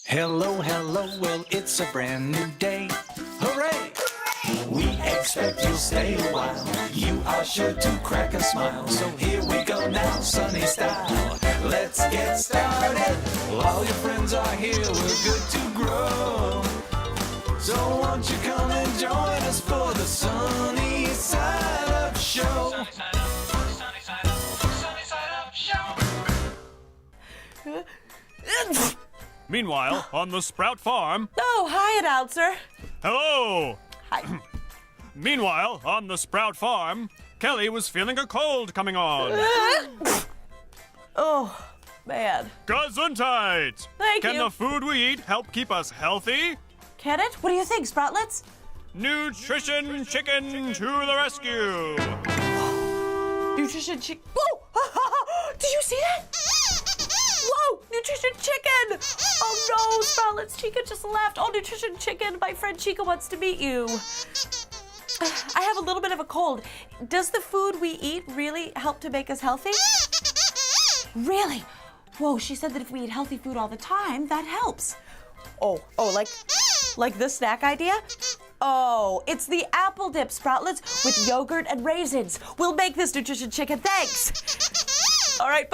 Hello, hello, well, it's a brand new day. Hooray! We expect you'll stay a while. You are sure to crack a smile. So here we go now, sunny style. Let's get started. All your friends are here, we're good to grow. So won't you come and join us for the Sunny Side Up Show? Sunny Side Up, Sunny Side Up, Sunny Side Up Show. Meanwhile, on the Sprout farm... Oh, hi, announcer. Hello! Hi. Meanwhile, on the Sprout farm, Kelly was feeling a cold coming on. Oh, man. Gesundheit! Thank Can you. the food we eat help keep us healthy? Can it? What do you think, Sproutlets? Nutrition Chicken to the rescue! Nutrition chicken. Whoa! Did you see that? Whoa! Nutrition chicken! Oh no, Sproutlets, Chica just left. Oh, Nutrition Chicken, my friend Chica wants to meet you. I have a little bit of a cold. Does the food we eat really help to make us healthy? Really? Whoa, she said that if we eat healthy food all the time, that helps. Oh, like this snack idea? Oh, it's the apple dip, Sproutlets, with yogurt and raisins. We'll make this, Nutrition Chicken, thanks. All right,